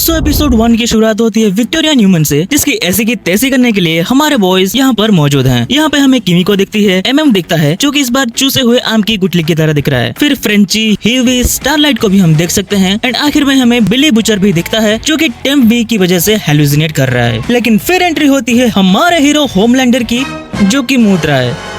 सो episode 1 की शुरुआत होती है विक्टोरिया न्यूमन से, जिसकी ऐसी की तैसी करने के लिए हमारे बॉयज यहाँ पर मौजूद हैं। यहाँ पे हमें किमी को दिखती है, एमएम दिखता है जो कि इस बार चूसे हुए आम की गुठली की तरह दिख रहा है। फिर फ्रेंची, हीवी, स्टारलाइट को भी हम देख सकते हैं एंड आखिर में हमें बिली बुचर भी दिखता है जो कि टेम्प बी की वजह से हेलुसिनेट कर रहा है। लेकिन फिर एंट्री होती है हमारे हीरो होमलैंडर की, जो कि मूत रहा है।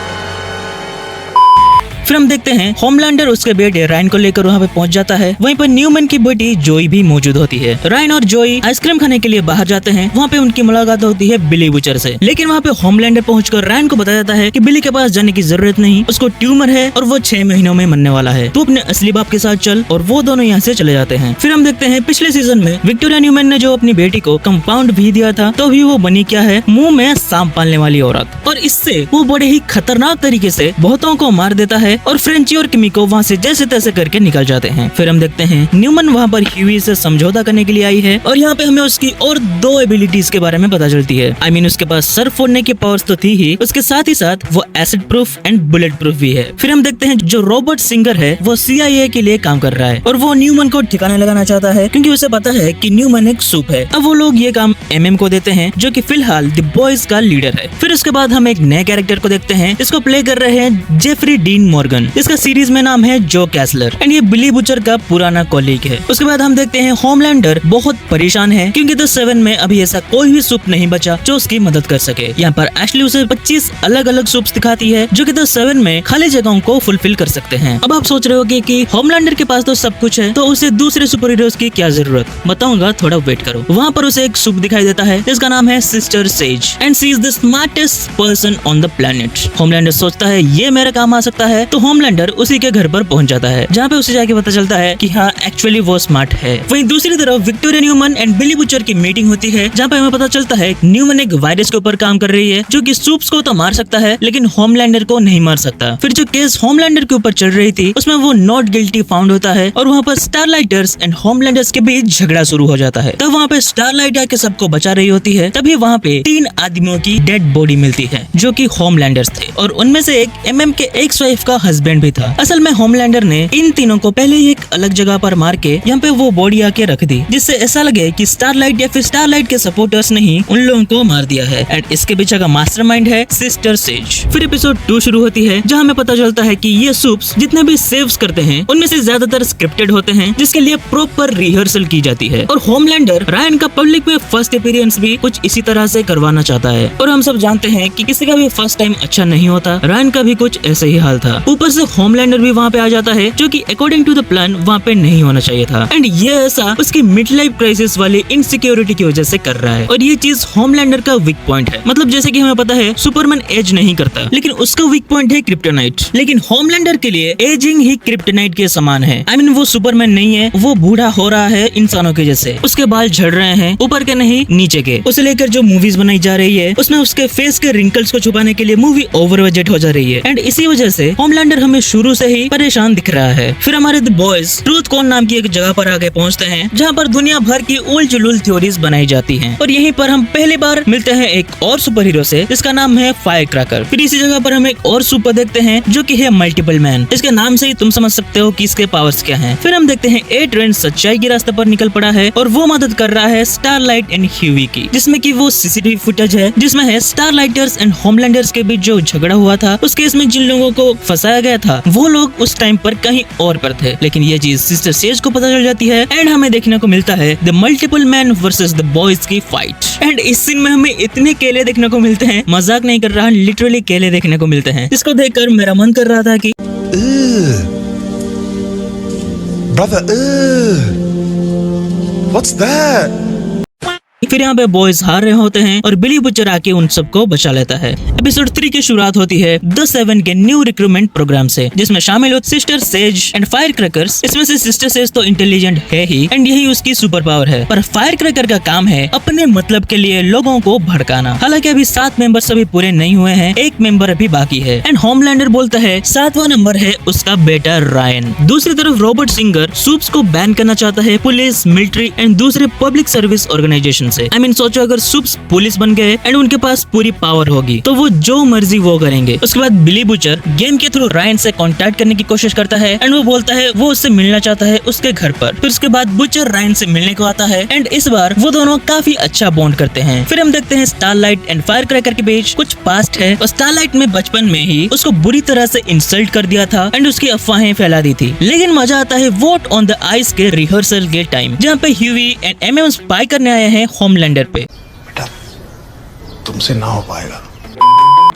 फिर हम देखते हैं होमलैंडर उसके बेटे रायन को लेकर वहाँ पे पहुंच जाता है। वहीं पर न्यूमन की बेटी जोई भी मौजूद होती है। रायन और जोई आइसक्रीम खाने के लिए बाहर जाते हैं। वहाँ पे उनकी मुलाकात होती है बिली बुचर से। लेकिन वहाँ पे होमलैंडर पहुंचकर रायन को बताया जाता है कि बिली के पास जाने की जरूरत नहीं, उसको ट्यूमर है और वो 6 महीनों में मरने वाला है, तू अपने असली बाप के साथ चल। और वो दोनों यहाँ से चले जाते हैं। फिर हम देखते हैं पिछले सीजन में विक्टोरिया न्यूमन ने जो अपनी बेटी को कंपाउंड भी दिया था, तो भी वो बनी क्या है, मुंह में सांप पालने वाली औरत। और इससे वो बड़े ही खतरनाक तरीके से बहुतों को मार देता है और फ्रेंची और किमी को वहाँ से जैसे तैसे करके निकल जाते हैं। फिर हम देखते हैं न्यूमन वहाँ पर ह्यूई से समझौता करने के लिए आई है और यहाँ पे हमें उसकी और 2 एबिलिटीज के बारे में पता चलती है। I mean, उसके पास सर फोड़ने की पावर्स तो थी ही, उसके साथ ही साथ वो acid proof and bullet proof भी है। फिर हम देखते हैं जो रॉबर्ट सिंगर है वो CIA के लिए काम कर रहा है और वो न्यूमन को ठिकाने लगाना चाहता है क्योंकि उसे पता है कि न्यूमन एक सूप है। अब वो लोग ये काम MM को देते हैं जो कि फिलहाल द बॉयज का लीडर है। फिर उसके बाद हम एक नए कैरेक्टर को देखते हैं, इसको प्ले कर रहे हैं जेफरी डीन मॉर्गन। इसका सीरीज में नाम है जो कैसलर एंड ये बिली बुचर का पुराना कॉलीग है। उसके बाद हम देखते हैं होमलैंडर बहुत परेशान है क्योंकि द 7 में अभी ऐसा कोई भी सूप नहीं बचा जो उसकी मदद कर सके। यहाँ पर एशली उसे 25 अलग अलग सूप्स दिखाती है जो कि द 7 में खाली जगहों को फुलफिल कर सकते हैं। अब आप सोच रहे होगे कि होमलैंडर के पास तो सब कुछ है, तो उसे दूसरे सुपर हीरोज की क्या जरूरत, बताऊंगा, थोड़ा वेट करो। वहाँ पर उसे एक सूप दिखाई देता है जिसका नाम है sister says and she is the smartest person on the planet. Homelander सोचता है ये मेरे काम आ सकता है, तो होमलैंडर उसी के घर पर पहुंच जाता है जहाँ पे उसे जाके पता चलता है कि हाँ एक्चुअली वो स्मार्ट है। वहीं दूसरी तरफ Victoria Newman and Billy Butcher की मीटिंग होती है जहाँ पे हमें पता चलता है न्यूमन एक वायरस के ऊपर काम कर रही है जो कि सूप्स को तो मार सकता है लेकिन होमलैंडर को नहीं मार सकता। फिर जो केस होमलैंडर के ऊपर चल रही थी उसमें वो नॉट गिल्टी फाउंड होता है और वहाँ पर स्टारलाइटर्स एंड होमलैंडर्स के बीच झगड़ा शुरू हो जाता है। तब वहाँ पे स्टारलाइट आके सबको बचा रही होती है। तभी वहाँ पे 3 आदमियों की डेड बॉडी मिलती है जो कि होमलैंडर्स थे और उनमें से एक MM के एक्स वाइफ का हस्बैंड भी था। असल में होमलैंडर ने इन तीनों को पहले ही एक अलग जगह पर मार के यहाँ पे वो बॉडी आके रख दी, जिससे ऐसा लगे कि स्टारलाइट या फिर स्टारलाइट के सपोर्टर्स ने ही उन लोगों को मार दिया है एंड इसके पीछे का मास्टरमाइंड है सिस्टर सेज। फिर एपिसोड 2 शुरू होती है जहाँ हमें पता चलता है कि ये सूप्स जितने भी सेव्स करते हैं उनमें से ज्यादातर स्क्रिप्टेड होते हैं जिसके लिए प्रॉपर रिहर्सल की जाती है। और होमलैंडर रायन का पब्लिक में फर्स्ट अपीयरेंस भी कुछ इसी तरह से करवाना चाहता है और हम सब जानते हैं कि किसी का भी फर्स्ट टाइम अच्छा नहीं होता। रायन का भी कुछ ऐसे ही हाल था। ऊपर से होमलैंडर भी वहाँ पे आ जाता है जो कि अकॉर्डिंग टू द प्लान वहाँ पे नहीं होना चाहिए था एंड ये ऐसा उसकी मिड लाइफ क्राइसिस वाली इनसिक्योरिटी की वजह से कर रहा है। और ये चीज होमलैंडर का वीक पॉइंट है। मतलब जैसे कि हमें पता है सुपरमैन एज नहीं करता लेकिन उसका वीक पॉइंट है क्रिप्टोनाइट, लेकिन होमलैंडर के लिए एजिंग ही क्रिप्टोनाइट के समान है। I mean, वो सुपरमैन नहीं है, वो बूढ़ा हो रहा है इंसानों के जैसे। उसके बाल झड़ रहे हैं, ऊपर के नहीं नीचे के। उसे लेकर जो मूवीज बनाई जा रही है उसमें उसके फेस के रिंकल्स को छुपाने के लिए मूवी ओवर बजट हो जा रही है एंड इसी वजह से होमलैंडर हमें शुरू से ही परेशान दिख रहा है। फिर हमारे द बॉयज ट्रूथ कॉन नाम की एक जगह पर आगे पहुंचते हैं जहाँ पर दुनिया भर की उल जुलूल थ्योरीज बनाई जाती हैं और यहीं पर हम पहली बार मिलते हैं एक और सुपर हीरो से जिसका नाम है फायर क्रैकर। फिर इसी जगह पर हम एक और सुपर देखते हैं जो कि है मल्टीपल मैन। इसके नाम से ही तुम समझ सकते हो कि इसके पावर्स क्या हैं। फिर हम देखते हैं ए ट्रेन सच्चाई के रास्ते पर निकल पड़ा है और वो मदद कर रहा है स्टारलाइट एंड ह्यूई की, जिसमें कि वो CCTV फुटेज है जिसमें है स्टारलाइटर्स एंड होमलैंडर्स के बीच जो झगड़ा हुआ था उस केस में जिन लोगों को फंसाया गया था वो लोग उस टाइम पर कहीं और पर थे। लेकिन ये चीज सिस्टर सेज को पता चल जाती है एंड हमें देखने को मिलता है the multiple man versus the boys की फाइट एंड इस सीन में हमें इतने केले देखने को मिलते हैं, मजाक नहीं कर रहा, लिटरली केले देखने को मिलते हैं, जिसको देखकर मेरा मन कर रहा था कि Brother, what's that? फिर यहाँ पे बॉयज हार रहे होते हैं और बिली बुचर आके उन सबको बचा लेता है। एपिसोड 3 की शुरुआत होती है द 7 के न्यू रिक्रूटमेंट प्रोग्राम से जिसमें शामिल हो sister says and fire crackers. इसमें से सिस्टर सेज तो इंटेलिजेंट है ही एंड यही उसकी सुपर पावर है, पर फायर क्रैकर का काम है अपने मतलब के लिए लोगों को भड़काना। हालांकि अभी 7 मेंबर्स अभी पूरे नहीं हुए हैं, 1 मेंबर अभी बाकी है एंड होमलैंडर बोलता है 7वां नंबर है उसका बेटा रायन। दूसरी तरफ रॉबर्ट सिंगर सूप्स को बैन करना चाहता है पुलिस, मिलिट्री एंड दूसरे पब्लिक सर्विस ऑर्गेनाइजेशन से। I mean, सोचो अगर सुप्स पुलिस बन गए एंड उनके पास पूरी पावर होगी तो वो जो मर्जी वो करेंगे। उसके बाद बिली बुचर गेम के थ्रू रायन से कांटेक्ट करने की कोशिश करता है एंड वो बोलता है वो उससे मिलना चाहता है उसके घर पर। फिर उसके बाद बुचर रायन से मिलने को आता है एंड इस बार वो दोनों काफी अच्छा बॉन्ड करते हैं। फिर हम देखते हैं स्टारलाइट एंड फायर क्रैकर के बीच कुछ पास्ट है और स्टारलाइट में बचपन में ही उसको बुरी तरह से इंसल्ट कर दिया था एंड उसकी अफवाहें फैला दी थी। लेकिन मजा आता है वोट ऑन द आइस के रिहर्सल के टाइम जहाँ पे ह्यूई एंड एमएम स्पाई करने आए हैं होमलैंडर पे। बेटा तुमसे ना हो पाएगा।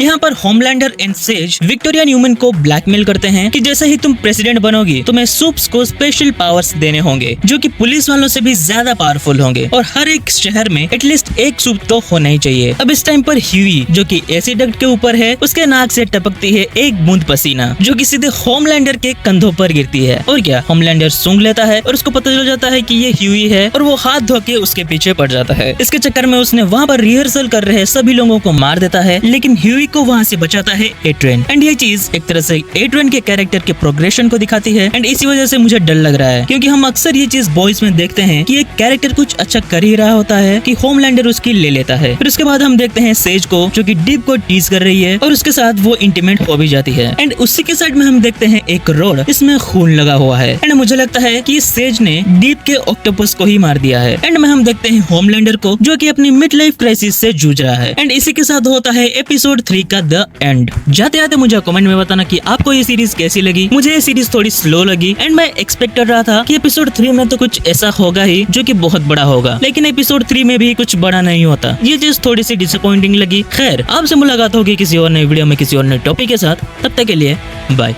यहाँ पर Homelander and Sage Victoria Newman को ब्लैकमेल करते हैं कि जैसे ही तुम प्रेसिडेंट बनोगी तुम्हें सुप्स को स्पेशल पावर्स देने होंगे जो कि पुलिस वालों से भी ज्यादा पावरफुल होंगे और हर एक शहर में एटलीस्ट एक सुप तो होना ही चाहिए। अब इस टाइम पर ह्यूई जो कि एसी डक्ट के ऊपर है उसके नाक से टपकती है एक बूंद पसीना जो कि सीधे होमलैंडर के कंधों पर गिरती है और क्या होमलैंडर सूंघ लेता है और उसको पता चल जाता है कि ये ह्यूई है और वो हाथ धो के उसके पीछे पड़ जाता है। इसके चक्कर में उसने वहाँ पर रिहर्सल कर रहे सभी लोगों को मार देता है लेकिन ह्यूई को वहाँ से बचाता है एड्रियन एंड ये चीज एक तरह से एड्रियन के कैरेक्टर के प्रोग्रेशन को दिखाती है एंड इसी वजह से मुझे डर लग रहा है क्योंकि हम अक्सर ये चीज बॉयज में देखते हैं कि एक कैरेक्टर कुछ अच्छा कर ही रहा होता है कि होमलैंडर उसकी ले लेता है। फिर उसके बाद हम देखते हैं सेज को जो कि डीप को टीज कर रही है और उसके साथ वो इंटीमेट हो भी जाती है एंड उसी के साइड में हम देखते हैं एक रोड इसमें खून लगा हुआ है एंड मुझे लगता है कि सेज ने डीप के ऑक्टोपस को ही मार दिया है। एंड में हम देखते हैं होमलैंडर को जो कि अपनी मिड लाइफ क्राइसिस से जूझ रहा है एंड इसी के साथ होता है एपिसोड 3 का द एंड। जाते आते मुझे कमेंट में बताना कि आपको ये सीरीज कैसी लगी। मुझे ये सीरीज थोड़ी स्लो लगी एंड मैं एक्सपेक्ट कर रहा था कि एपिसोड 3 में तो कुछ ऐसा होगा ही जो कि बहुत बड़ा होगा लेकिन एपिसोड 3 में भी कुछ बड़ा नहीं होता। ये चीज थोड़ी सी डिसअपॉइंटिंग लगी। खैर आपसे मुलाकात होगी किसी और नई वीडियो में किसी और नए टॉपिक के साथ। तब तक के लिए बाय।